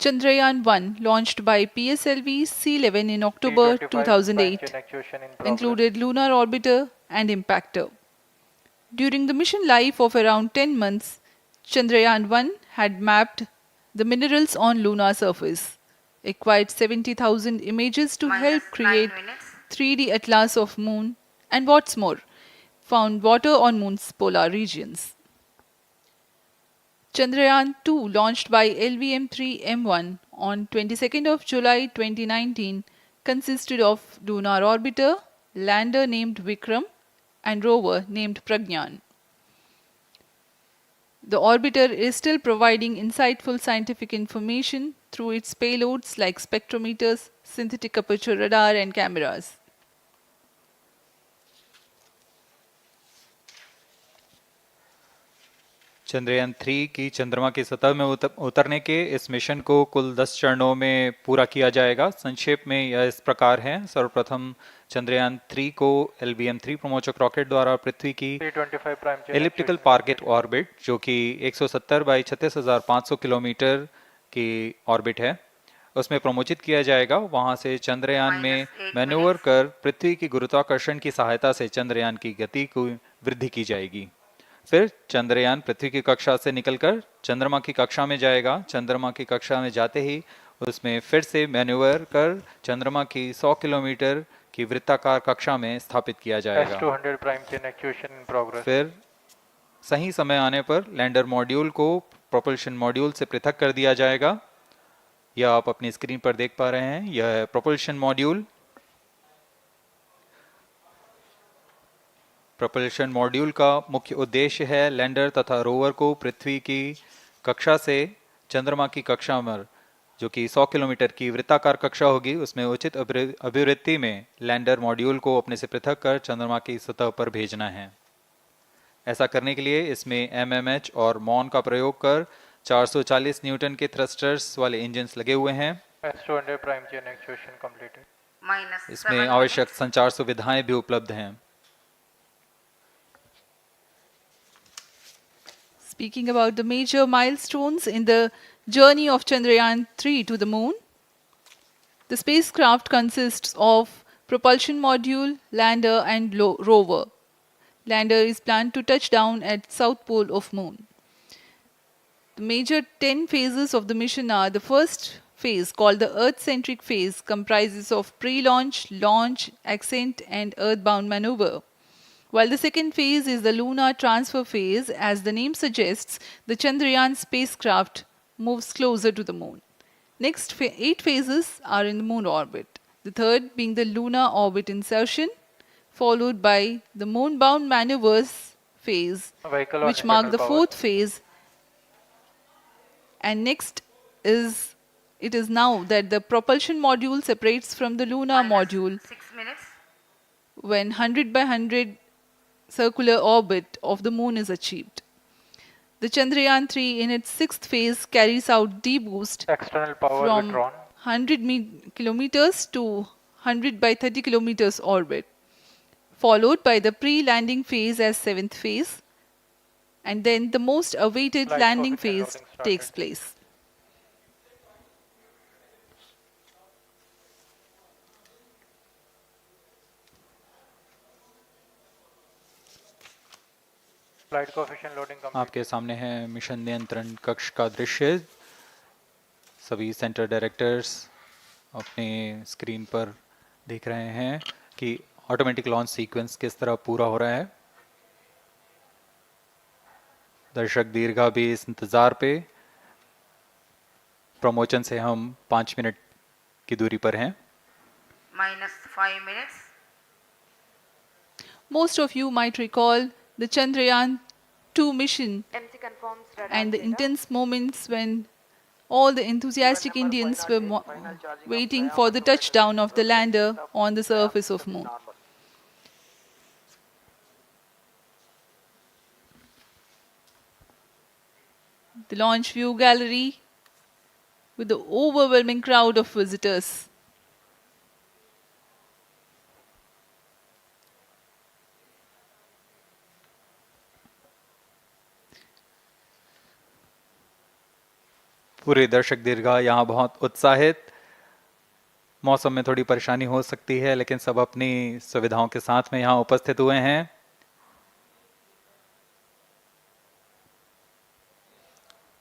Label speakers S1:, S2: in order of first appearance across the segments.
S1: Chandrayaan-3 launched by PSLV C-11 in October 2008 included lunar orbiter and impactor. During the mission life of around 10 months, Chandrayaan-1 had mapped the minerals on lunar surface, acquired 70,000 images to help create 3D atlas of moon, and what's more, found water on moon's polar regions. Chandrayaan-2 launched by LVM-3M1 on 22nd of July 2019 consisted of lunar orbiter, lander named Vikram and rover named Pragyan. The orbiter is still providing insightful scientific information through its payloads like spectrometers, synthetic aperture radar and cameras.
S2: Chandrayaan 3 की चंद्रमा की सतह में उतरने के इस mission को कुल 10 चरणों में पूरा किया जाएगा। संक्षेप में यह इस प्रकार है। सर्वप्रथम चंद्रयान 3 को LBM-3 प्रमोचक रॉकेट द्वारा पृथ्वी की एलिप्टिकल टारगेट ऑर्बिट, जो कि 170 बाई 36,500 किलोमीटर की ऑर्बिट है, उसमें प्रमोचित किया जाएगा। वहां से चंद्रयान में मैन्यूवर कर पृथ्वी की गुरुत्वाकर्षण की सहायता से चंद्रयान की गति को वृद्धि की जाएगी। फिर चंद्रयान पृथ्वी की कक्षा से निकलकर चंद्रमा की कक्षा में जाएगा। चंद्रमा की कक्षा में जाते ही उसमें फिर से मैन्यूवर कर चंद्रमा की 100 किलोमीटर की वृत्ताकार कक्षा में स्थापित किया जाएगा। फिर सही समय आने पर लैंडर मॉड्यूल को प्रोपल्शन मॉड्यूल से पृथक कर दिया जाएगा। यह आप अपनी स्क्रीन पर देख पा रहे हैं, यह प्रोपल्शन मॉड्यूल। प्रोपल्शन मॉड्यूल का मुख्य उद्देश्य है लैंडर तथा रोवर को पृथ्वी की कक्षा से चंद्रमा की कक्षा में, जो कि 100 किलोमीटर की वृत्ताकार कक्षा होगी, उसमें उचित अभिवृत्ति में लैंडर मॉड्यूल को अपने से पृथक कर चंद्रमा की सतह पर भेजना है। ऐसा करने के लिए इसमें MMH और मॉन का प्रयोग कर 440 न्यूटन के थ्रस्टर्स वाले इंजन्स लगे हुए हैं। इसमें आवश्यक संचार सुविधाएं भी उपलब्ध हैं।
S1: Speaking about the major milestones in the journey of Chandrayaan-3 to the moon, the spacecraft consists of propulsion module, lander and rover. Lander is planned to touch down at south pole of moon. The major 10 phases of the mission are: the first phase, called the Earth-centric phase, comprises of pre-launch, launch, ascent and earthbound maneuver. While the second phase is the lunar transfer phase, as the name suggests, the Chandrayaan spacecraft moves closer to the moon. Next 8 phases are in the moon orbit, the third being the lunar orbit insertion, followed by the moon-bound maneuvers phase, which mark the fourth phase. And next it is now that the propulsion module separates from the lunar module when 100 by 100 circular orbit of the moon is achieved. The Chandrayaan-3 in its sixth phase carries out D-boost from 100 kilometers to 100 by 30 kilometers orbit, followed by the pre-landing phase as seventh phase, and then the most awaited landing phase takes place.
S2: आपके सामने है mission नियंत्रण कक्ष का दृश्य। सभी centre directors अपने screen पर देख रहे हैं कि ऑटोमेटिक लॉन्च सीक्वेंस किस तरह पूरा हो रहा है। दर्शक दीर्घा भी इस इंतजार पे। प्रमोशन से हम 5 मिनट की दूरी पर हैं।
S3: -5 minutes.
S1: Most of you might recall the Chandrayaan-2 mission and the intense moments when all the enthusiastic Indians were waiting for the touchdown of the lander on the surface of moon. The launch view gallery with the overwhelming crowd of visitors.
S2: पूरे दर्शक दीर्घा यहाँ बहुत उत्साहित। मौसम में थोड़ी परेशानी हो सकती है, लेकिन सब अपनी सुविधाओं के साथ में यहाँ उपस्थित हुए हैं।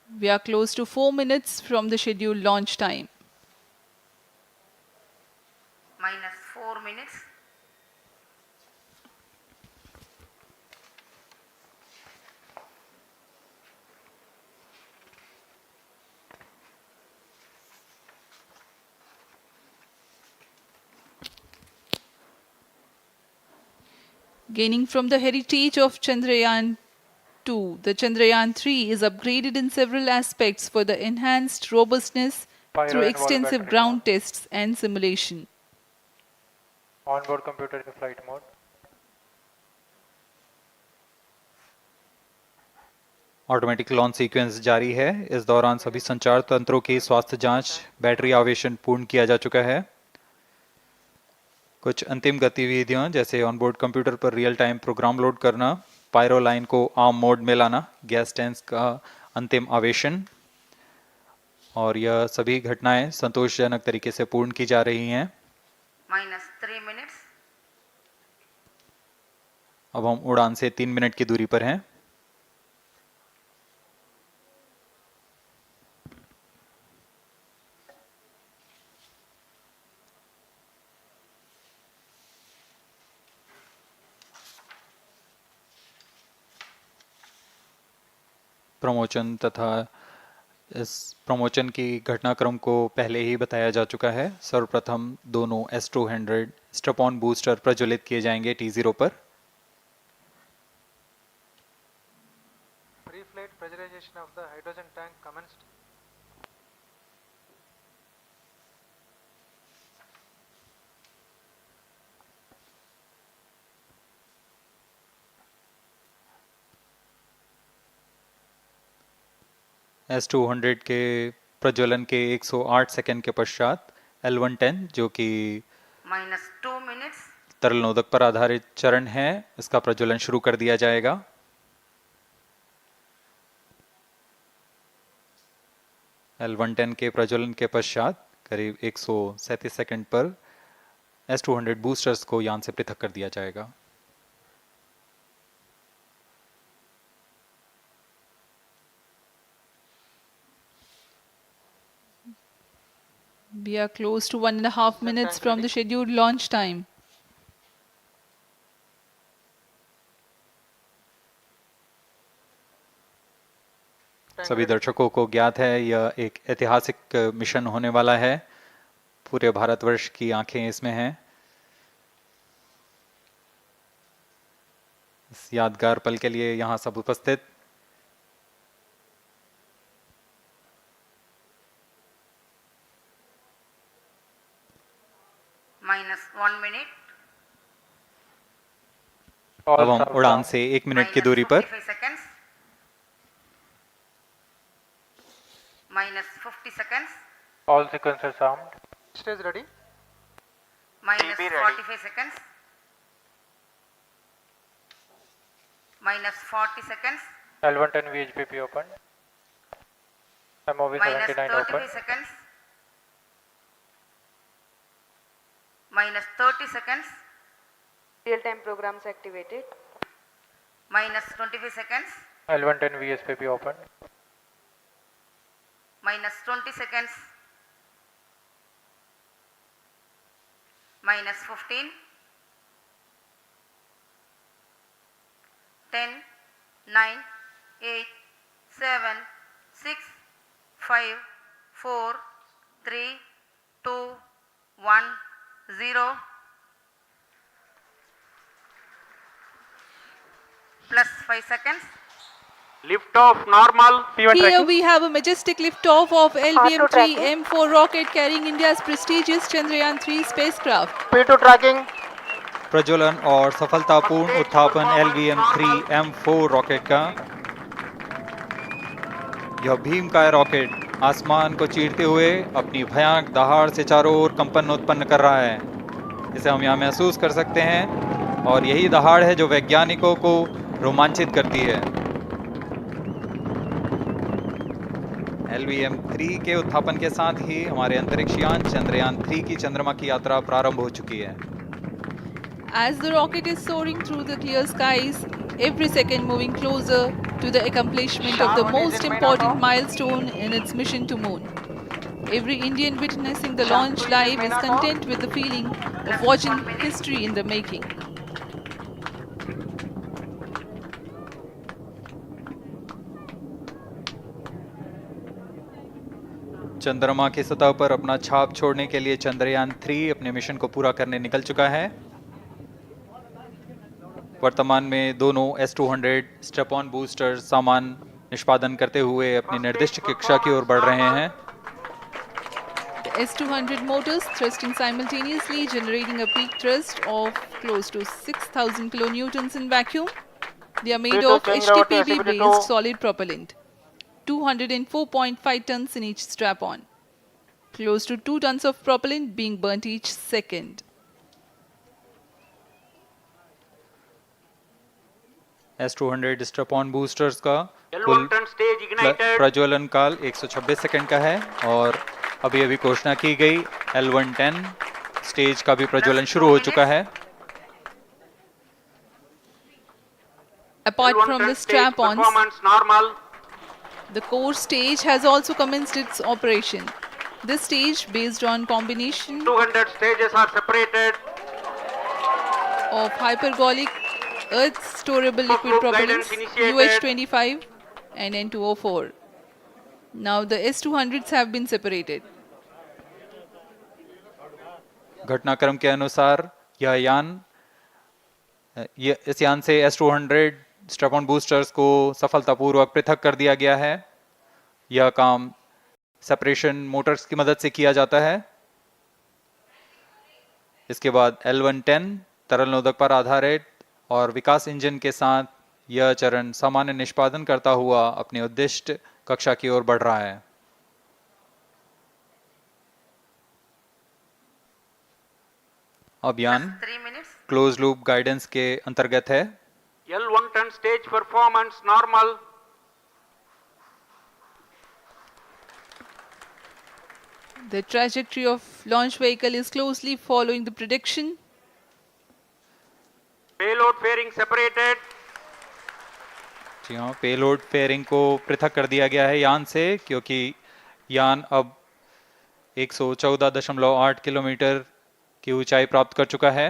S1: We are close to 4 minutes from the scheduled launch time.
S3: minus 4 minutes.
S1: Gaining from the heritage of Chandrayaan-2, the Chandrayaan-3 is upgraded in several aspects for the enhanced robustness
S4: Pyro
S1: through
S4: and wall
S1: extensive
S4: battery
S1: ground
S4: mode.
S1: tests and simulation.
S4: Onboard computer in flight mode.
S2: Automatic launch sequence जारी है। इस दौरान सभी संचार तंत्रों की स्वास्थ्य जांच, बैटरी आवेशन पूर्ण किया जा चुका है। कुछ अंतिम गतिविधियां जैसे ऑनबोर्ड कंप्यूटर पर रियल टाइम प्रोग्राम लोड करना, पायरो लाइन को आर्म मोड में लाना, गैस टैंक्स का अंतिम आवेशन, और यह सभी घटनाएं संतोषजनक तरीके से पूर्ण की जा रही हैं।
S3: minus 3 minutes.
S2: अब हम उड़ान से 3 मिनट की दूरी पर हैं। प्रमोशन तथा इस प्रमोशन की घटनाक्रम को पहले ही बताया जा चुका है। सर्वप्रथम दोनों S200 स्ट्रप-ऑन बूस्टर प्रज्वलित किए जाएंगे T0 पर।
S4: Pre-flight pressurization of the hydrogen tank commenced.
S2: S200 के प्रज्वलन के 108 सेकंड के पश्चात L110 जो कि
S3: minus 2 minutes.
S2: तरल नोदक पर आधारित चरण है, इसका प्रज्वलन शुरू कर दिया जाएगा। L110 के प्रज्वलन के पश्चात करीब 137 सेकंड पर S200 बूस्टर्स को यान से पृथक कर दिया जाएगा।
S1: We are close to 1.5 minutes from the scheduled launch time.
S2: सभी दर्शकों को ज्ञात है यह एक ऐतिहासिक मिशन होने वाला है। पूरे भारतवर्ष की आंखें इसमें हैं। इस यादगार पल के लिए यहाँ सब उपस्थित।
S3: minus 1 minute.
S2: अब हम उड़ान से 1 मिनट की दूरी पर।
S3: 45 seconds. minus 50 seconds.
S4: All sequences armed. Stage ready.
S3: minus
S4: TB ready.
S3: 45 seconds. minus 40 seconds.
S4: L110 VHPP open. MOV
S3: minus
S4: 79
S3: 35
S4: open.
S3: seconds. minus 30 seconds.
S5: Real-time programs activated.
S3: minus 25 seconds.
S4: L110 VSPP open.
S3: minus 20 seconds. minus 15. 10, 9, 8, 7, 6, 5, 4, 3, 2, 1, 0. Plus 5 seconds.
S4: Lift off normal. P1
S1: Here
S4: tracking.
S1: we have a majestic liftoff of
S5: Auto tracking.
S1: LBM-3 M4 rocket carrying India's prestigious Chandrayaan-3 spacecraft.
S4: P2 tracking.
S2: प्रज्वलन और सफलतापूर्ण उत्थापन LVM-3 M4 rocket का। यह भीमकाय rocket आसमान को चीरते हुए अपनी भयानक दहाड़ से चारों ओर कंपन उत्पन्न कर रहा है। इसे हम यहाँ महसूस कर सकते हैं और यही दहाड़ है जो वैज्ञानिकों को रोमांचित करती है। LVM-3 के उत्थापन के साथ ही हमारे अंतरिक्ष यान चंद्रयान-3 की चंद्रमा की यात्रा प्रारंभ हो चुकी है।
S1: As the rocket is soaring through the clear skies, every second moving closer to the accomplishment of the most important milestone in its mission to moon. Every Indian witnessing the launch live is content with the feeling of watching history in the making.
S2: चंद्रमा की सतह पर अपना छाप छोड़ने के लिए चंद्रयान-3 अपने मिशन को पूरा करने निकल चुका है। वर्तमान में दोनों S-200 स्टेप ऑन बूस्टर सामान निष्पादन करते हुए अपनी निर्दिष्ट कक्षा की ओर बढ़ रहे हैं।
S1: The S200 motors thrusting simultaneously, generating a peak thrust of close to 6,000 kilonewtons in vacuum. They are made of HTPB-based solid propellant, 204.5 tons in each strap-on. Close to 2 tons of propellant being burnt each second.
S2: S-200 step on boosters का कुल प्रज्वलन काल 126 second का है और अभी अभी घोषणा की गई L110 स्टेज का भी प्रज्वलन शुरू हो चुका है।
S1: Apart from the strap-ons, the core stage has also commenced its operation. This stage, based on combination
S4: 200 stages are separated.
S1: of hypergolic earth storable liquid propellants UH-25 and N2O4. Now the S-200s have been separated.
S2: घटनाक्रम के अनुसार इस यान से S-200 step on boosters को सफलतापूर्वक पृथक कर दिया गया है। यह काम सेपरेशन मोटर्स की मदद से किया जाता है। इसके बाद L110 तरल नोदक पर आधारित और विकास इंजन के साथ यह चरण सामान्य निष्पादन करता हुआ अपनी उद्दिष्ट कक्षा की ओर बढ़ रहा है। अभियान क्लोज लूप गाइडेंस के अंतर्गत है।
S4: L110 stage performance normal.
S1: The trajectory of launch vehicle is closely following the prediction.
S4: Payload fairing separated.
S2: जी हाँ, पेलोड फेयरिंग को पृथक कर दिया गया है यान से, क्योंकि यान अब 114.8 किलोमीटर की ऊंचाई प्राप्त कर चुका है।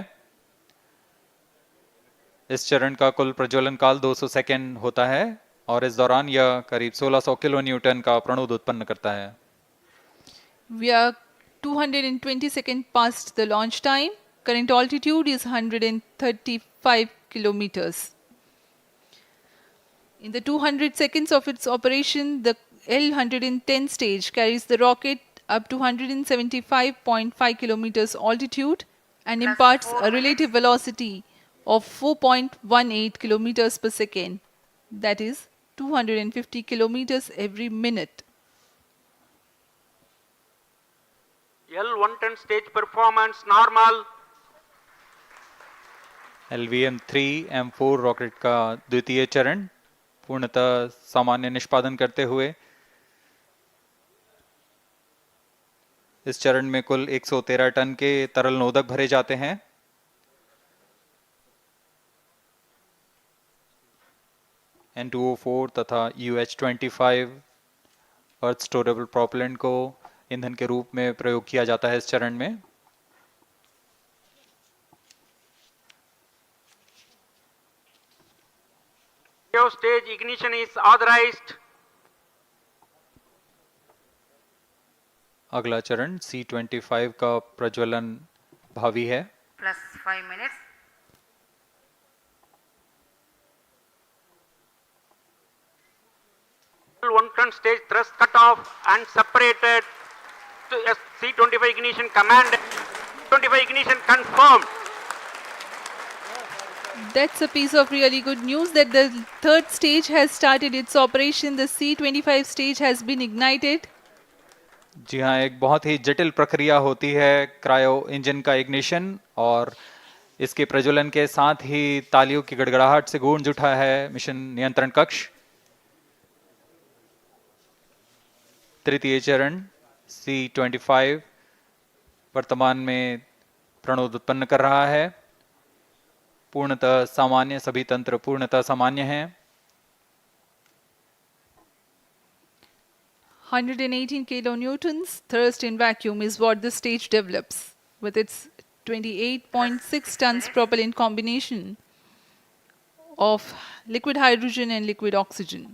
S2: इस चरण का कुल प्रज्वलन काल 200 सेकेंड होता है और इस दौरान यह करीब 1600 किलो न्यूटन का प्रणुद उत्पन्न करता है।
S1: We are 220 seconds past the launch time. Current altitude is 135 kilometers. In the 200 seconds of its operation, the L110 stage carries the rocket up to 175.5 kilometers altitude and imparts a relative velocity of 4.18 kilometers per second, that is 250 kilometers every minute.
S4: L110 stage performance normal.
S2: LVM-3 M4 rocket का द्वितीय चरण पूर्णतः सामान्य निष्पादन करते हुए इस चरण में कुल 113 टन के तरल नोदक भरे जाते हैं। N2O4 तथा UH-25 अर्थ स्टोरेबल प्रोपेलेंट को ईंधन के रूप में प्रयोग किया जाता है इस चरण में।
S4: Stage ignition is authorized.
S2: अगला चरण C-25 का प्रज्वलन भावी है।
S3: Plus 5 minutes.
S4: L110 stage thrust cut off and separated to C-25 ignition command. 25 ignition confirmed.
S1: That's a piece of really good news that the third stage has started its operation. The C-25 stage has been ignited.
S2: जी हाँ, एक बहुत ही जटिल प्रक्रिया होती है cryo engine का ignition और इसके प्रज्वलन के साथ ही तालियों की गड़गड़ाहट से गूंज उठा है मिशन नियंत्रण कक्ष। तृतीय चरण C25 वर्तमान में प्रणोद उत्पन्न कर रहा है। पूर्णतः सामान्य, सभी तंत्र पूर्णतः सामान्य हैं।
S1: 118 kilonewtons thrust in vacuum is what this stage develops with its 28.6 tons propellant combination of liquid hydrogen and liquid oxygen.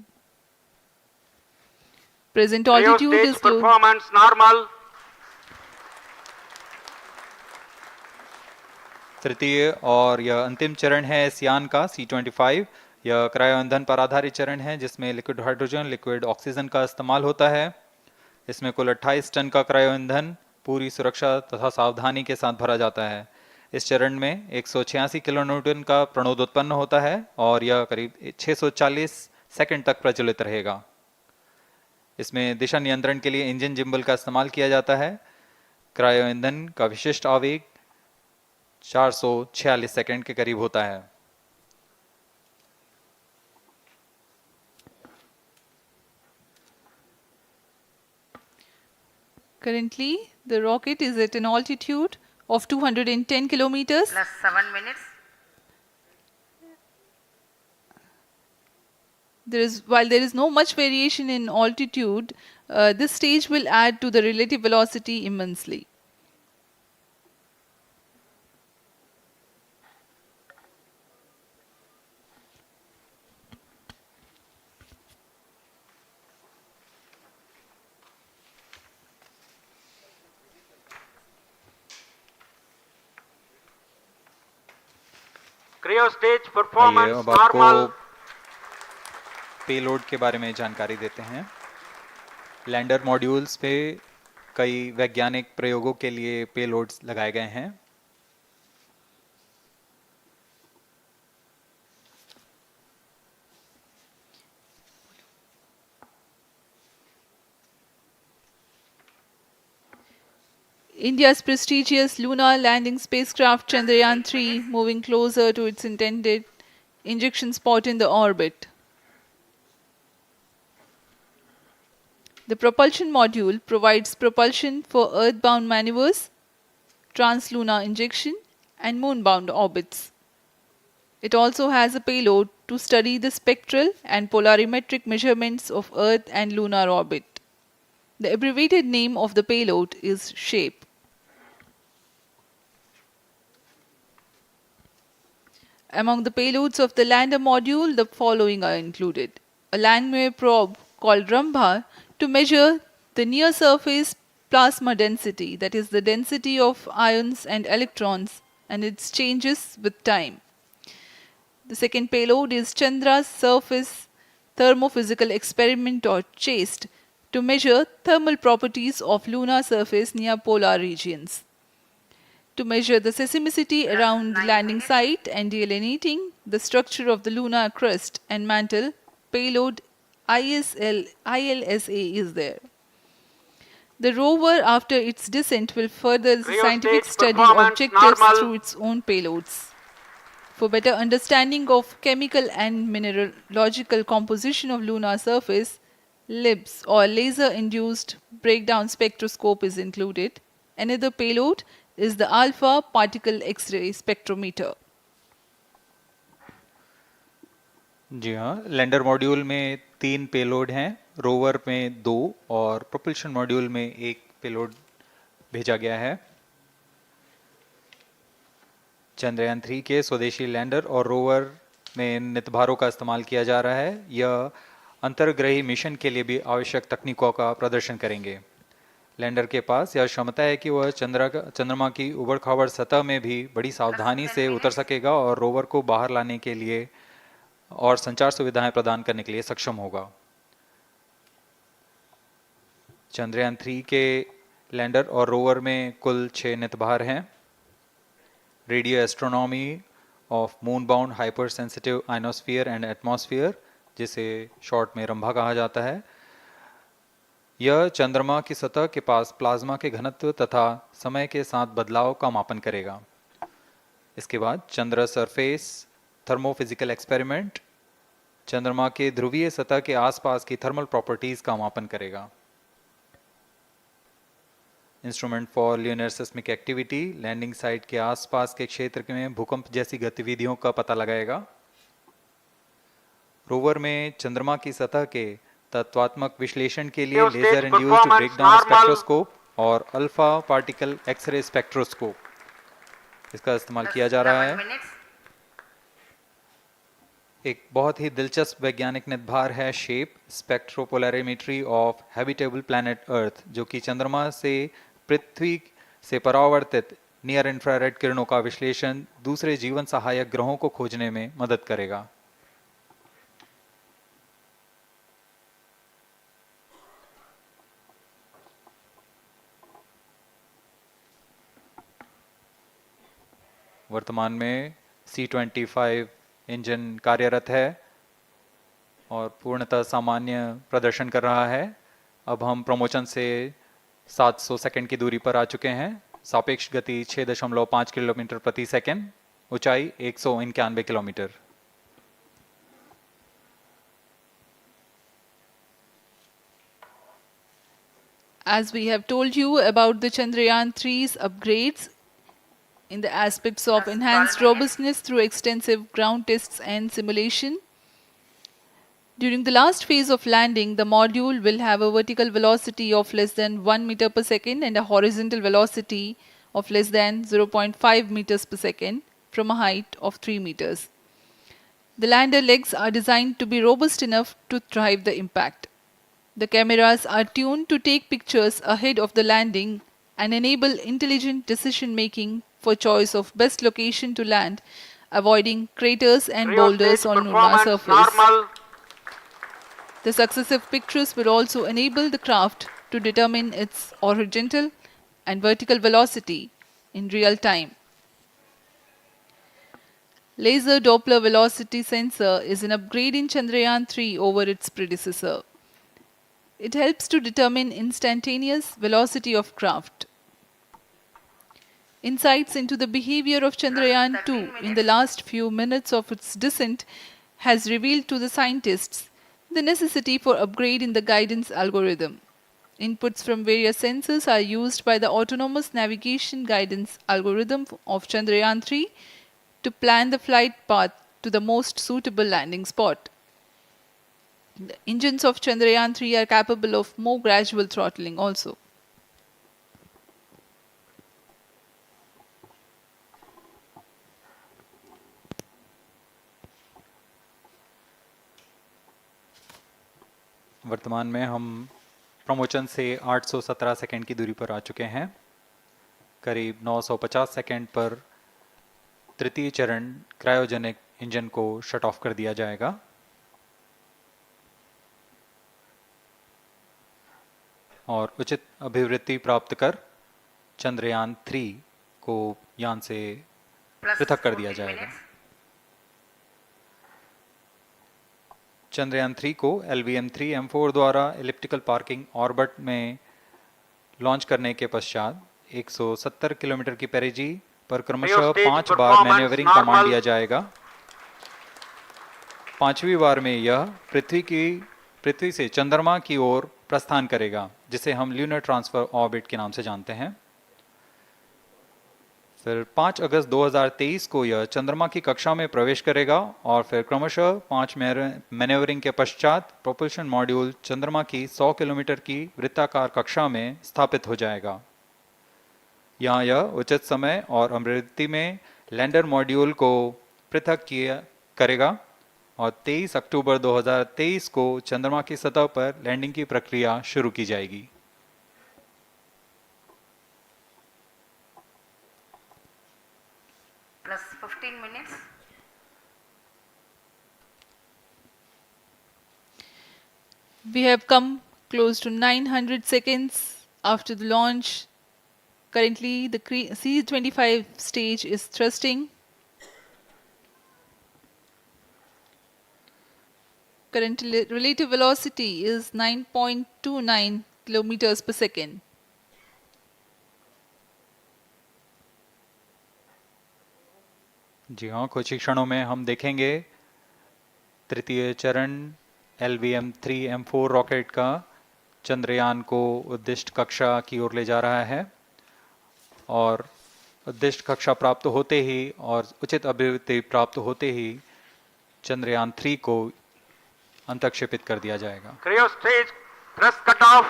S1: Present
S4: Cryo
S1: altitude
S4: stage
S1: is low.
S4: performance normal.
S2: तृतीय और यह अंतिम चरण है इस यान का C25। यह क्रायो ईंधन पर आधारित चरण है जिसमें लिक्विड हाइड्रोजन, लिक्विड ऑक्सीजन का इस्तेमाल होता है। इसमें कुल 28 टन का क्रायो ईंधन पूरी सुरक्षा तथा सावधानी के साथ भरा जाता है। इस चरण में 186 किलोन्यूटन का प्रणोद उत्पन्न होता है और यह करीब 640 सेकंड तक प्रज्वलित रहेगा। इसमें दिशा नियंत्रण के लिए इंजन जिम्बल का इस्तेमाल किया जाता है। क्रायो ईंधन का विशिष्ट आवेग 446 सेकंड के करीब होता है।
S1: Currently, the rocket is at an altitude of 210 kilometers.
S3: Plus 7 minutes.
S1: While there is no much variation in altitude, this stage will add to the relative velocity immensely.
S4: Cryo stage
S2: आइए
S4: performance
S2: अब आपको
S4: normal.
S2: Payload के बारे में जानकारी देते हैं। Lander modules पे कई वैज्ञानिक प्रयोगों के लिए पेलोड्स लगाए गए हैं।
S1: India's prestigious lunar landing spacecraft Chandrayaan-3 moving closer to its intended injection spot in the orbit. The propulsion module provides propulsion for earthbound maneuvers, translunar injection, and moonbound orbits. It also has a payload to study the spectral and polarimetric measurements of Earth and lunar orbit. The abbreviated name of the payload is SHAPE. Among the payloads of the lander module, the following are included. A landwehr probe called Rambha to measure the near surface plasma density, that is the density of ions and electrons and its changes with time. The second payload is Chandra's surface thermophysical experiment or CHASTE to measure thermal properties of lunar surface near polar regions. To measure the seismicity around the landing site and delineating the structure of the lunar crust and mantle, payload ILSA is there. The rover, after its descent, will further the
S4: Cryo
S1: scientific
S4: stage
S1: study
S4: performance
S1: objectives
S4: normal.
S1: through its own payloads. For better understanding of chemical and mineralogical composition of lunar surface, LIBS or laser-induced breakdown spectroscope is included. Another payload is the alpha particle X-ray spectrometer.
S2: जी हाँ, lander module में 3 payload हैं, rover में 2 और propulsion module में 1 payload भेजा गया है। चंद्रयान 3 के स्वदेशी लैंडर और रोवर में नितभारों का इस्तेमाल किया जा रहा है। यह अंतर्ग्रही मिशन के लिए भी आवश्यक तकनीकों का प्रदर्शन करेंगे। लैंडर के पास यह क्षमता है कि वह चंद्रमा की उबड़-खाबड़ सतह में भी बड़ी सावधानी से उतर सकेगा और रोवर को बाहर लाने के लिए और संचार सुविधाएं प्रदान करने के लिए सक्षम होगा। चंद्रयान 3 के लैंडर और रोवर में कुल 6 नितभार हैं। Radio astronomy of moon bound hyper sensitive ionosphere and atmosphere, जिसे शॉर्ट में रंभा कहा जाता है, यह चंद्रमा की सतह के पास प्लाज्मा के घनत्व तथा समय के साथ बदलाव का मापन करेगा। इसके बाद चंद्र सरफेस थर्मोफिजिकल एक्सपेरिमेंट चंद्रमा के ध्रुवीय सतह के आसपास की थर्मल प्रॉपर्टीज का मापन करेगा। Instrument for lunar seismic activity landing site के आसपास के क्षेत्र में भूकंप जैसी गतिविधियों का पता लगाएगा। रोवर में चंद्रमा की सतह के तत्वात्मक विश्लेषण के लिए
S4: Stage
S2: laser induced
S4: performance
S2: breakdown
S4: normal.
S2: Spectroscope और अल्फा पार्टिकल एक्सरे स्पेक्ट्रोस्कोप इसका इस्तेमाल
S3: Plus
S2: किया जा रहा
S3: 11
S2: है।
S3: minutes.
S2: एक बहुत ही दिलचस्प वैज्ञानिक निर्धार है shape स्पेक्ट्रोपोलैरिमेट्री of habitable planet earth, जो कि चंद्रमा से पृथ्वी से परावर्तित नियर इंफ्रारेड किरणों का विश्लेषण दूसरे जीवन सहायक ग्रहों को खोजने में मदद करेगा। वर्तमान में C-25 इंजन कार्यरत है और पूर्णतः सामान्य प्रदर्शन कर रहा है। अब हम प्रमोशन से 700 सेकंड की दूरी पर आ चुके हैं। सापेक्ष गति 6.5 किलोमीटर प्रति सेकंड, ऊंचाई 191 kilometre.
S1: As we have told you about the Chandrayaan-3's upgrades in the aspects of
S3: Plus
S1: enhanced
S3: 12 minutes.
S1: robustness through extensive ground tests and simulation, during the last phase of landing, the module will have a vertical velocity of less than 1 meter per second and a horizontal velocity of less than 0.5 meters per second from a height of 3 meters. The lander legs are designed to be robust enough to thrive the impact. The cameras are tuned to take pictures ahead of the landing and enable intelligent decision making for choice of best location to land, avoiding craters and boulders
S4: Stage
S1: on lunar
S4: performance
S1: surface.
S4: normal.
S1: The successive pictures will also enable the craft to determine its horizontal and vertical velocity in real time. Laser Doppler velocity sensor is an upgrade in Chandrayaan-3 over its predecessor. It helps to determine instantaneous velocity of craft. Insights into the behavior of Chandrayaan-2 in the last few minutes of its descent has revealed to the scientists the necessity for upgrade in the guidance algorithm. Inputs from various sensors are used by the autonomous navigation guidance algorithm of Chandrayaan-3 to plan the flight path to the most suitable landing spot. The engines of Chandrayaan-3 are capable of more gradual throttling also.
S2: वर्तमान में हम promotion से 817 second की दूरी पर आ चुके हैं। करीब 950 सेकंड पर तृतीय चरण क्रायोजेनिक इंजन को शट ऑफ कर दिया जाएगा और उचित अभिवृद्धि प्राप्त कर चंद्रयान 3 को यान से
S3: Plus
S2: पृथक कर दिया
S3: 14
S2: जाएगा।
S3: minutes.
S2: चंद्रयान 3 को LVM-3 M4 द्वारा एलिप्टिकल पार्किंग ऑर्बिट में लॉन्च करने के पश्चात 170 किलोमीटर की पेरिजी पर क्रमशः
S4: Stage
S2: 5 बार
S4: performance
S2: मैन्यूवरिंग कमांड
S4: normal.
S2: दिया जाएगा। पांचवी बार में यह पृथ्वी से चंद्रमा की ओर प्रस्थान करेगा, जिसे हम ल्यूनर ट्रांसफर ऑर्बिट के नाम से जानते हैं। फिर 5 अगस्त 2023 को यह चंद्रमा की कक्षा में प्रवेश करेगा और फिर क्रमशः 5 मैन्यूवरिंग के पश्चात प्रोपल्शन मॉड्यूल चंद्रमा की 100 किलोमीटर की वृत्ताकार कक्षा में स्थापित हो जाएगा। यहाँ यह उचित समय और अभिवृद्धि में लैंडर मॉड्यूल को पृथक करेगा और 23 अक्टूबर 2023 को चंद्रमा की सतह पर लैंडिंग की प्रक्रिया शुरू की जाएगी।
S3: Plus 15 minutes.
S1: We have come close to 900 seconds after the launch. Currently, the C-25 stage is thrusting. Current relative velocity is 9.29 kilometers per second.
S2: जी हाँ, कुछ ही क्षणों में हम देखेंगे तृतीय चरण LVM-3 M4 रॉकेट का चंद्रयान को उद्दिष्ट कक्षा की ओर ले जा रहा है और उद्दिष्ट कक्षा प्राप्त होते ही और उचित अभिवृद्धि प्राप्त होते ही चंद्रयान 3 को अंतक्षेपित कर दिया जाएगा।
S4: Cryo stage thrust cutoff.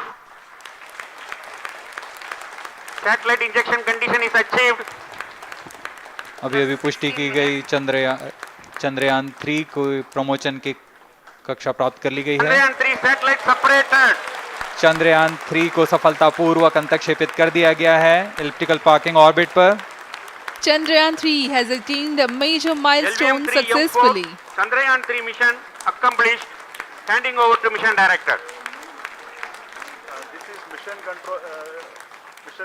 S4: Satellite injection condition is achieved.
S2: अभी अभी पुष्टि की गई चंद्रयान 3 को प्रमोचन की कक्षा प्राप्त कर ली गई है।
S4: Chandrayaan 3 satellite separated.
S2: चंद्रयान 3 को सफलतापूर्वक अंतक्षेपित कर दिया गया है इलिप्टिकल पार्किंग ऑर्बिट पर।
S1: Chandrayaan 3 has attained a major milestone
S4: LVM-3
S1: successfully.
S4: M4 Chandrayaan 3 mission accomplished. Handing over to mission director.
S6: This is mission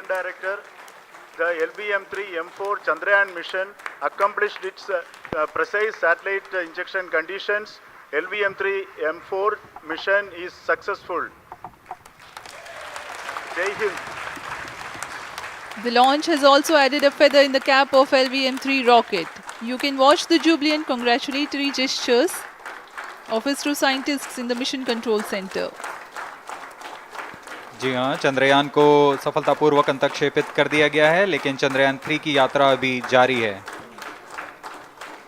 S6: director. The LVM-3 M4 Chandrayaan mission accomplished its precise satellite injection conditions. LVM-3 M4 mission is successful. Jai Hind.
S1: The launch has also added a feather in the cap of LVM-3 rocket. You can watch the jubilant congratulatory gestures of ISRO scientists in the Mission Control Center.
S2: जी हाँ, चंद्रयान को सफलतापूर्वक अंतक्षेपित कर दिया गया है, लेकिन चंद्रयान 3 की यात्रा अभी जारी है।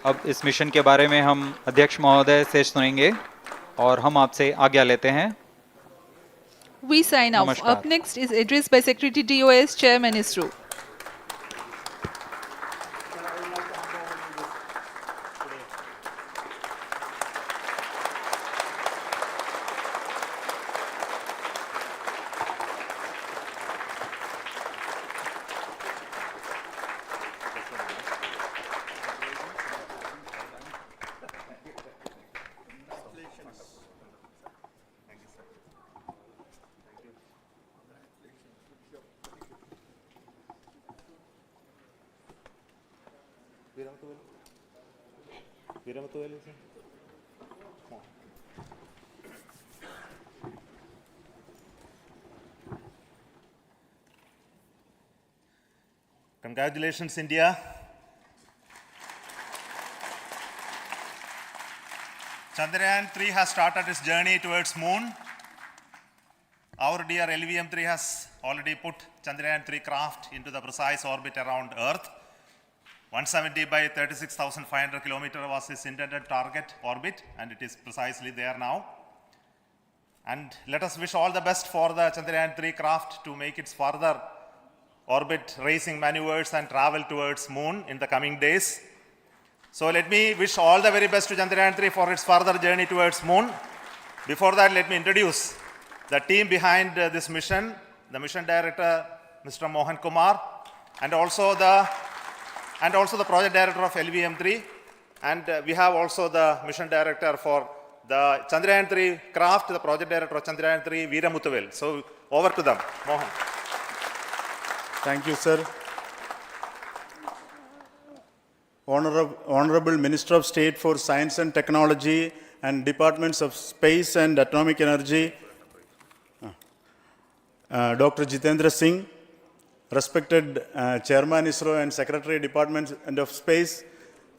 S2: अब इस मिशन के बारे में हम अध्यक्ष महोदय से सुनेंगे और हम आपसे आज्ञा लेते हैं।
S1: We sign off.
S2: Namaskar.
S1: Up next is address by Secretary DOS, Chairman ISRO.
S7: Congratulations, India. Chandrayaan-3 has started its journey towards moon. Our dear LVM-3 has already put Chandrayaan-3 craft into the precise orbit around Earth. 170 by 36,500 kilometers was its intended target orbit, and it is precisely there now. And let us wish all the best for the Chandrayaan-3 craft to make its further orbit racing maneuvers and travel towards moon in the coming days. So let me wish all the very best to Chandrayaan-3 for its further journey towards moon. Before that, let me introduce the team behind this mission, the mission director, Mr. Mohan Kumar, and also the project director of LVM-3, and we have also the mission director for the Chandrayaan-3 craft, the project director of Chandrayaan-3, Veera Muthuvel. So over to them, Mohan.
S6: Thank you, sir. Honorable Minister of State for Science and Technology and Departments of Space and Atomic Energy, Dr. Jitendra Singh, respected Chairman ISRO and Secretary Department of Space,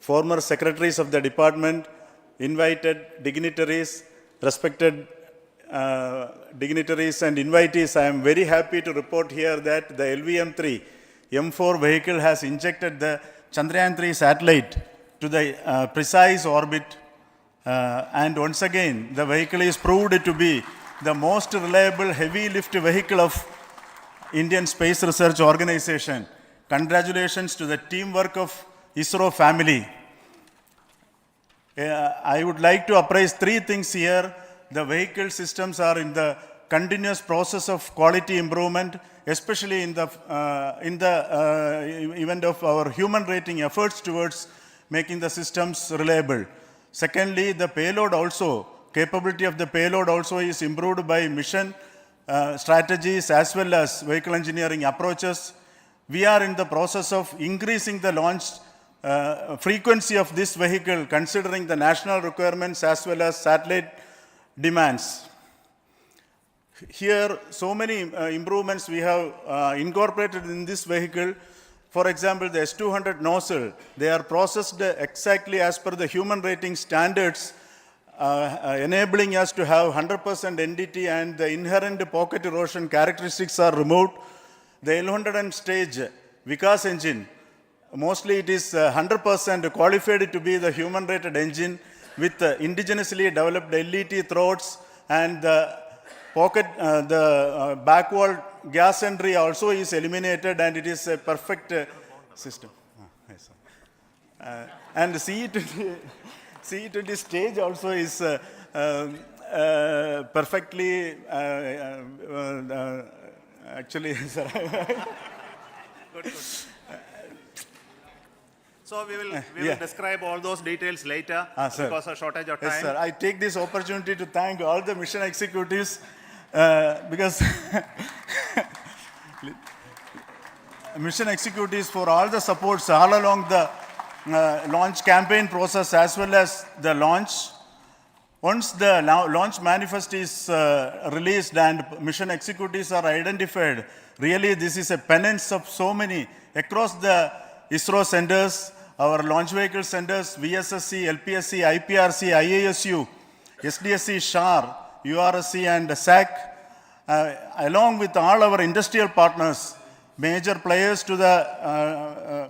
S6: former secretaries of the department, invited dignitaries, respected dignitaries and invitees, I am very happy to report here that the LVM-3 M4 vehicle has injected the Chandrayaan-3 satellite to the precise orbit, and once again the vehicle is proved to be the most reliable heavy lift vehicle of Indian Space Research Organization. Congratulations to the teamwork of ISRO family. I would like to appraise three things here. The vehicle systems are in the continuous process of quality improvement, especially in the event of our human rating efforts towards making the systems reliable. Secondly, the payload also, capability of the payload also is improved by mission strategies as well as vehicle engineering approaches. We are in the process of increasing the launch frequency of this vehicle considering the national requirements as well as satellite demands. Here, so many improvements we have incorporated in this vehicle. For example, the S200 nozzle, they are processed exactly as per the human rating standards enabling us to have 100% NDT and the inherent pocket erosion characteristics are removed. The L100 stage Vikas engine, mostly it is 100% qualified to be the human-rated engine with indigenously developed LET throats, and the back wall gas entry also is eliminated, and it is a perfect system. Yes, and CE20 stage also is perfectly, actually, sir.
S7: So we will describe all those details later because of shortage of time.
S6: Yes, sir. I take this opportunity to thank all the mission executives because mission executives for all the supports all along the launch campaign process as well as the launch. Once the launch manifest is released and mission executives are identified, really this is a penance of so many across the ISRO centers, our launch vehicle centers, VSSC, LPSC, IPRC, IASU, SDSC, SHAR, URSC and SAC, along with all our industrial partners, major players to the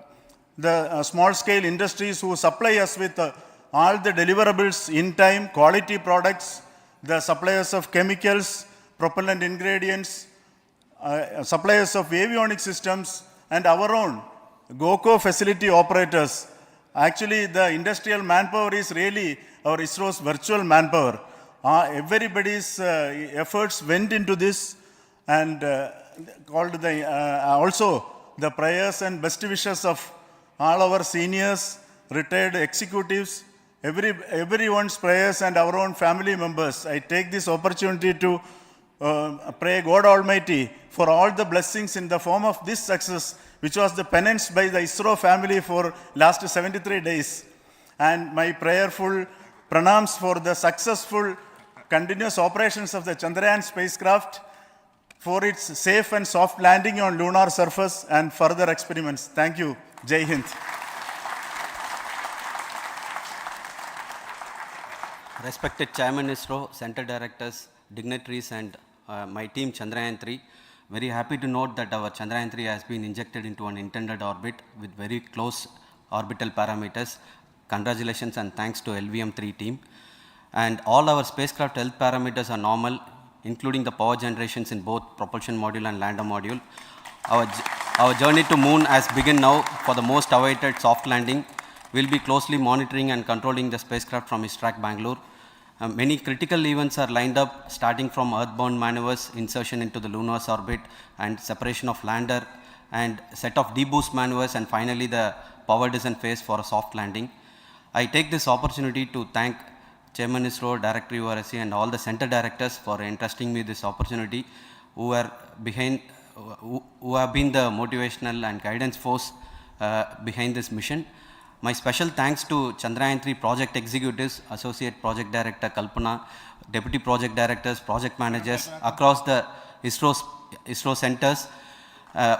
S6: small-scale industries who supply us with all the deliverables in time, quality products, the suppliers of chemicals, propellant ingredients, suppliers of avionics systems, and our own GOCO facility operators. Actually, the industrial manpower is really our ISRO's virtual manpower. Everybody's efforts went into this, and also the prayers and best wishes of all our seniors, retired executives, everyone's prayers and our own family members. I take this opportunity to pray God Almighty for all the blessings in the form of this success, which was the penance by the ISRO family for last 73 days. And my prayerful pranams for the successful continuous operations of the Chandrayaan spacecraft, for its safe and soft landing on lunar surface and further experiments. Thank you. Jai Hind.
S8: Respected Chairman ISRO, Center Directors, dignitaries and my team Chandrayaan-3, very happy to note that our Chandrayaan-3 has been injected into an intended orbit with very close orbital parameters. Congratulations and thanks to LVM-3 team. And all our spacecraft health parameters are normal, including the power generations in both propulsion module and lander module. Our journey to moon has begun now for the most awaited soft landing. We'll be closely monitoring and controlling the spacecraft from ISRAC Bangalore. Many critical events are lined up, starting from earthbound maneuvers, insertion into the lunar orbit, and separation of lander, and set of deboost maneuvers, and finally the power descent phase for a soft landing. I take this opportunity to thank Chairman ISRO, Director URSC, and all the center directors for entrusting me this opportunity, who have been the motivational and guidance force behind this mission. My special thanks to Chandrayaan-3 project executives, Associate Project Director Kalpana, Deputy Project Directors, Project Managers across the ISRO centers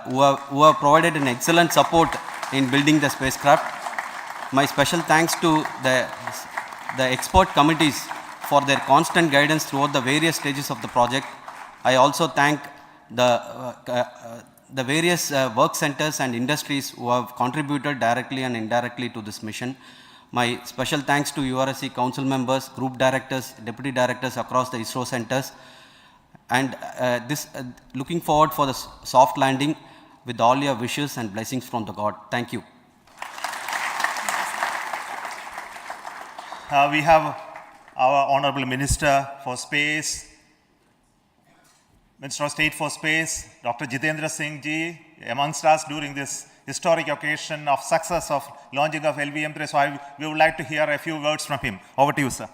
S8: who have provided an excellent support in building the spacecraft. My special thanks to the expert committees for their constant guidance throughout the various stages of the project. I also thank the various work centers and industries who have contributed directly and indirectly to this mission. My special thanks to URSC council members, group directors, deputy directors across the ISRO centers, and looking forward for the soft landing with all your wishes and blessings from the God. Thank you.
S7: We have our Honorable Minister for Space, Minister of State for Space, Dr. Jitendra Singh ji, amongst us during this historic occasion of success of launching of LVM-3. So we would like to hear a few words from him. Over to you, sir.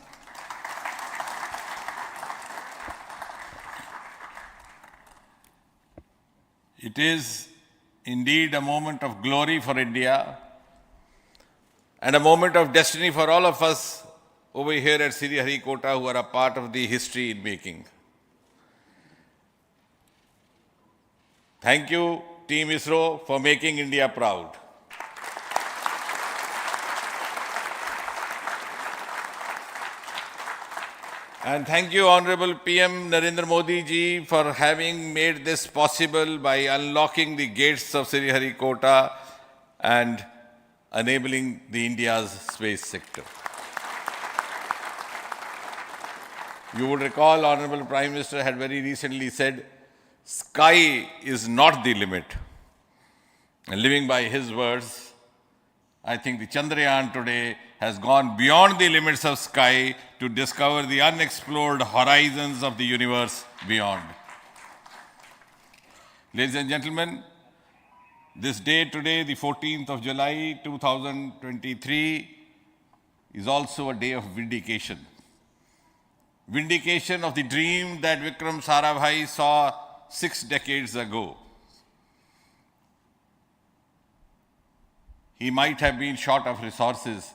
S9: It is indeed a moment of glory for India and a moment of destiny for all of us over here at Sriharikota who are a part of the history in making. Thank you, Team ISRO, for making India proud. And thank you, Honorable PM Narendra Modi ji, for having made this possible by unlocking the gates of Sriharikota and enabling the India's space sector. You would recall, Honorable Prime Minister had very recently said, sky is not the limit. And living by his words, I think the Chandrayaan today has gone beyond the limits of sky to discover the unexplored horizons of the universe beyond. Ladies and gentlemen, this day today, the 14th of July 2023, is also a day of vindication. Vindication of the dream that Vikram Sarabhai saw 6 decades ago. He might have been short of resources,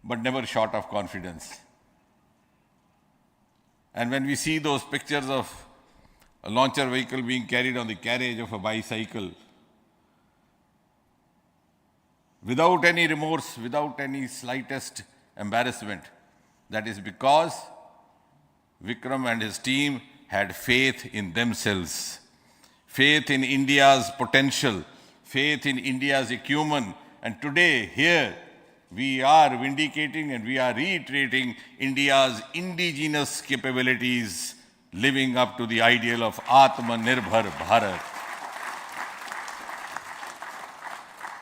S9: but never short of confidence. And when we see those pictures of a launcher vehicle being carried on the carriage of a bicycle, without any remorse, without any slightest embarrassment, that is because Vikram and his team had faith in themselves, faith in India's potential, faith in India's acumen. And today, here, we are vindicating and we are reiterating India's indigenous capabilities, living up to the ideal of Atmanirbhar Bharat.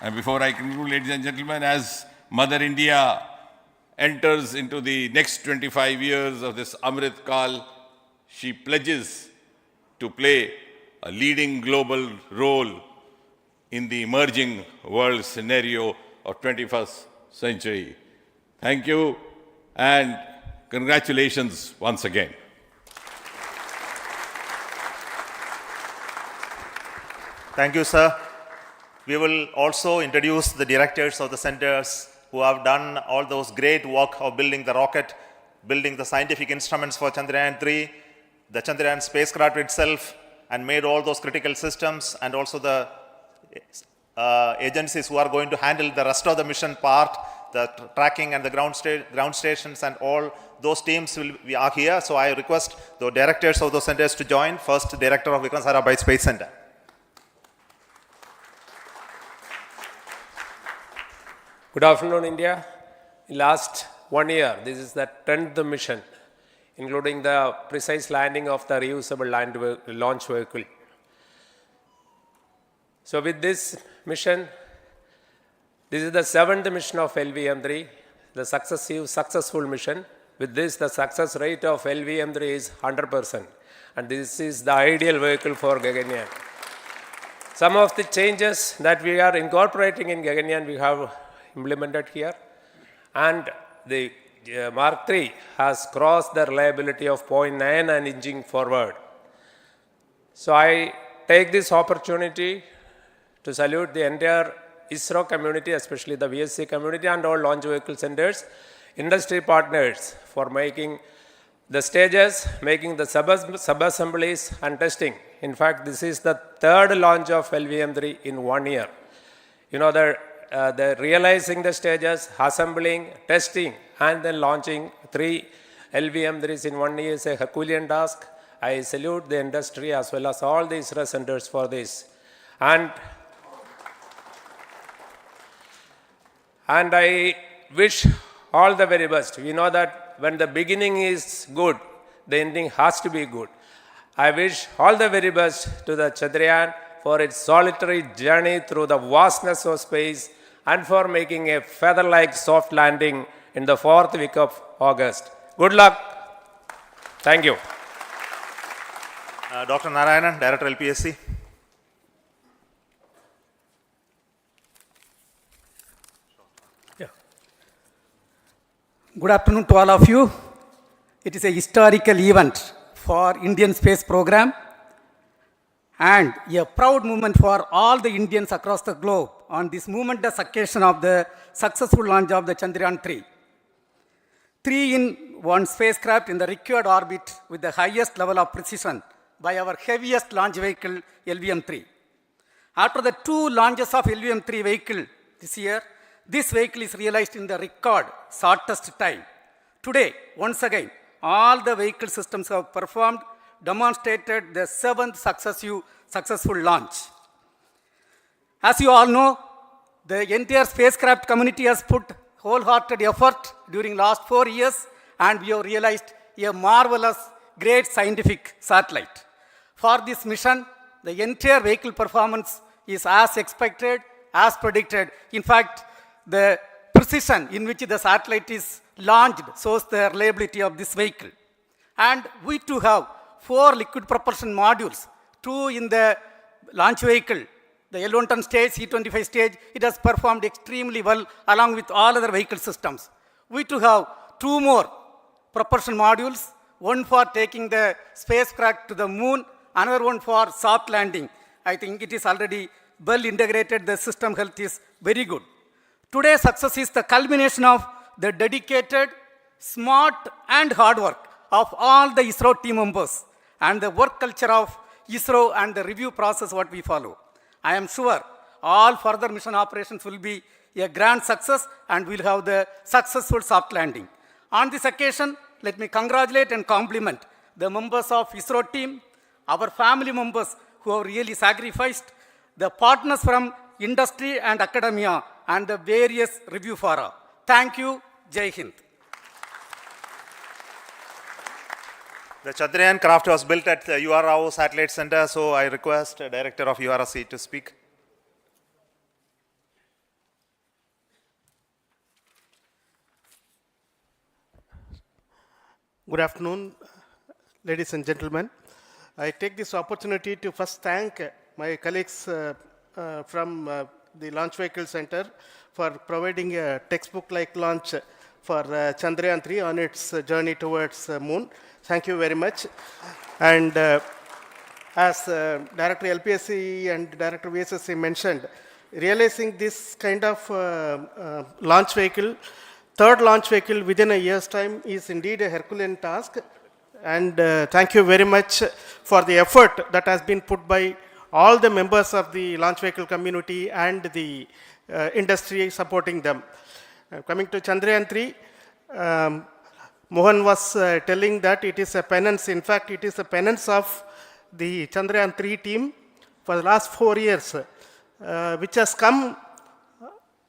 S9: And before I conclude, ladies and gentlemen, as Mother India enters into the next 25 years of this Amrit Kal, she pledges to play a leading global role in the emerging world scenario of 21st century. Thank you and congratulations once again.
S10: Thank you, sir. We will also introduce the directors of the centers who have done all those great work of building the rocket, building the scientific instruments for Chandrayaan-3, the Chandrayaan spacecraft itself, and made all those critical systems, and also the agencies who are going to handle the rest of the mission part, the tracking and the ground stations, and all those teams are here. So I request the directors of those centers to join. First, Director of Vikram Sarabhai Space Center.
S11: Good afternoon, India. In last 1 year, this is the 10th mission, including the precise landing of the reusable launch vehicle. So with this mission, this is the 7th mission of LVM-3, the successful mission. With this, the success rate of LVM-3 is 100%. And this is the ideal vehicle for Gaganyaan. Some of the changes that we are incorporating in Gaganyaan, we have implemented here. And the Mark III has crossed the reliability of 0.9 and inching forward. So I take this opportunity to salute the entire ISRO community, especially the VSC community and all launch vehicle centers, industry partners for making the stages, making the sub-assemblies and testing. In fact, this is the 3rd launch of LVM-3 in 1 year. You know, the realizing the stages, assembling, testing, and then launching 3 LVM-3s in 1 year is a Herculean task. I salute the industry as well as all the ISRO centers for this. And I wish all the very best. We know that when the beginning is good, the ending has to be good. I wish all the very best to the Chandrayaan for its solitary journey through the vastness of space and for making a feather-like soft landing in the 4th week of August. Good luck. Thank you.
S10: Dr. Narayanan, Director LPSC.
S12: Good afternoon to all of you. It is a historical event for Indian space program and a proud moment for all the Indians across the globe on this momentous occasion of the successful launch of the Chandrayaan-3. 3-in-1 spacecraft in the required orbit with the highest level of precision by our heaviest launch vehicle, LVM-3. After the 2 launches of LVM-3 vehicle this year, this vehicle is realized in the record shortest time. Today, once again, all the vehicle systems have performed, demonstrated the 7th successful launch. As you all know, the entire spacecraft community has put wholehearted effort during last 4 years, and we have realized a marvelous, great scientific satellite. For this mission, the entire vehicle performance is as expected, as predicted. In fact, the precision in which the satellite is launched shows the reliability of this vehicle. And we too have 4 liquid propulsion modules, 2 in the launch vehicle. The L110 stage, C25 stage, it has performed extremely well along with all other vehicle systems. We too have 2 more propulsion modules, one for taking the spacecraft to the moon, another one for soft landing. I think it is already well integrated, the system health is very good. Today's success is the culmination of the dedicated, smart and hard work of all the ISRO team members and the work culture of ISRO and the review process what we follow. I am sure all further mission operations will be a grand success and we'll have the successful soft landing. On this occasion, let me congratulate and compliment the members of ISRO team, our family members who have really sacrificed, the partners from industry and academia, and the various review fora. Thank you. Jai Hind.
S10: The Chandrayaan craft was built at the URO Satellite Center, so I request the Director of URC to speak.
S13: Good afternoon, ladies and gentlemen. I take this opportunity to first thank my colleagues from the Launch Vehicle Center for providing a textbook-like launch for Chandrayaan-3 on its journey towards moon. Thank you very much. And as Director LPSC and Director VSSC mentioned, realizing this kind of launch vehicle, third launch vehicle within a year's time is indeed a Herculean task. And thank you very much for the effort that has been put by all the members of the launch vehicle community and the industry supporting them. Coming to Chandrayaan-3, Mohan was telling that it is a penance. In fact, it is a penance of the Chandrayaan-3 team for the last 4 years, which has come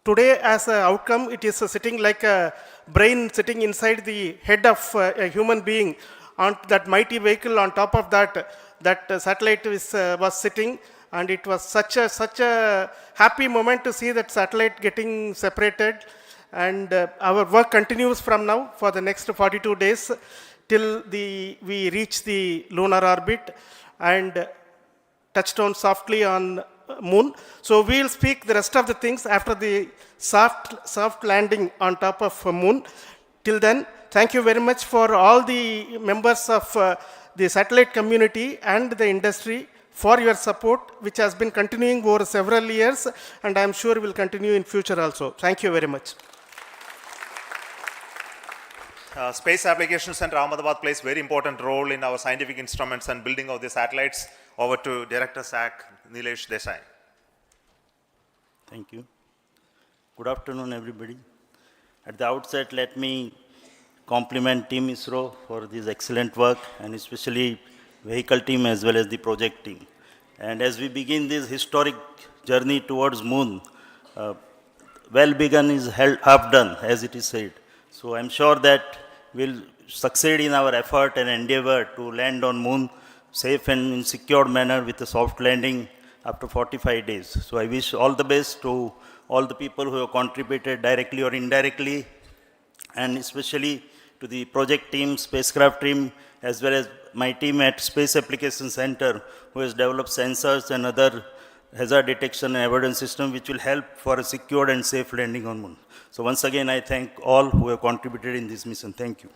S13: today as an outcome. It is sitting like a brain sitting inside the head of a human being on that mighty vehicle. On top of that, that satellite was sitting, and it was such a happy moment to see that satellite getting separated. And our work continues from now for the next 42 days till we reach the lunar orbit and touch down softly on moon. So we will speak the rest of the things after the soft landing on top of moon. Till then, thank you very much for all the members of the satellite community and the industry for your support, which has been continuing over several years, and I am sure will continue in future also. Thank you very much.
S10: Space Application Center Ahmedabad plays very important role in our scientific instruments and building of the satellites. Over to Director SAC, Nilesh Desai.
S14: Thank you. Good afternoon, everybody. At the outset, let me compliment Team ISRO for this excellent work, and especially vehicle team as well as the project team. And as we begin this historic journey towards moon, well begun is half done, as it is said. So I'm sure that we'll succeed in our effort and endeavor to land on moon safe and in secured manner with a soft landing after 45 days. So I wish all the best to all the people who have contributed directly or indirectly, and especially to the project team, spacecraft team, as well as my team at Space Application Center, who has developed sensors and other hazard detection and avoidance system which will help for a secured and safe landing on moon. So once again, I thank all who have contributed in this mission. Thank you.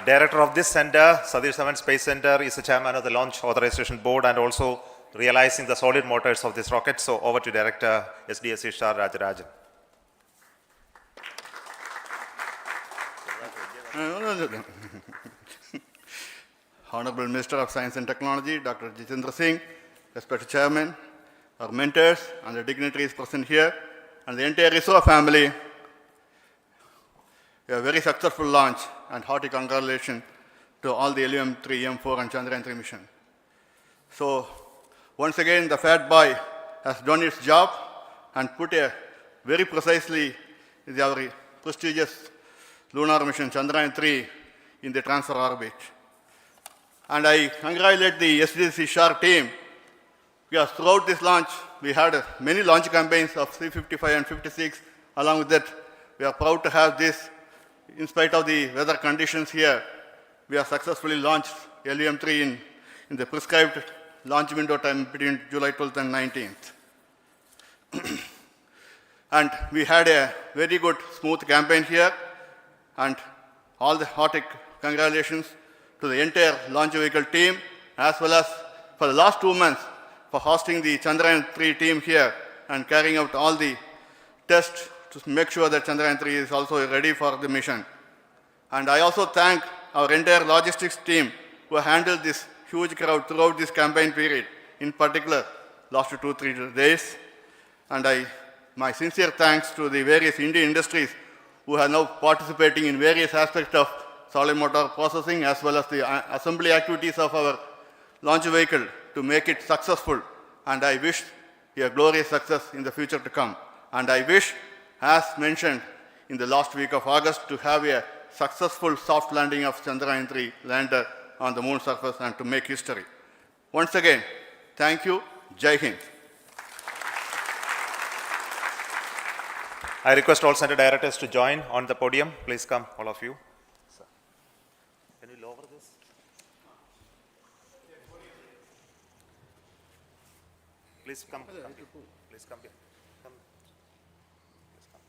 S10: Director of this center, Satish Dhawan Space Center, is the chairman of the Launch Authorization Board and also realizing the solid motors of this rocket. So over to Director SDSC Shar Rajarajan.
S15: Honorable Minister of Science and Technology, Dr. Jitendra Singh, respected Chairman, our mentors and the dignitaries present here, and the entire ISRO family. a very successful launch, and hearty congratulations to all the LVM-3, M4 and Chandrayaan-3 mission. So once again, the Fat Boy has done its job and put a very precisely our prestigious lunar mission Chandrayaan-3 in the transfer orbit. And I congratulate the SDC SHAR team, because throughout this launch, we had many launch campaigns of 355 and 56. Along with that, we are proud to have this. In spite of the weather conditions here, we have successfully launched LVM-3 in the prescribed launch window time between July 12th and 19th. And we had a very good, smooth campaign here, and all the hearty congratulations to the entire launch vehicle team, as well as for the last 2 months for hosting the Chandrayaan-3 team here and carrying out all the tests to make sure that Chandrayaan-3 is also ready for the mission. And I also thank our entire logistics team who handled this huge crowd throughout this campaign period, in particular last 2-3 days. And my sincere thanks to the various Indian industries who are now participating in various aspects of solid motor processing as well as the assembly activities of our launch vehicle to make it successful. And I wish a glorious success in the future to come. And I wish, as mentioned in the last week of August, to have a successful soft landing of Chandrayaan-3 lander on the moon surface and to make history. Once again, thank you. Jai Hind.
S10: I request all center directors to join on the podium. Please come, all of you. Can you lower this? Please come. Please come here. Come. Please come.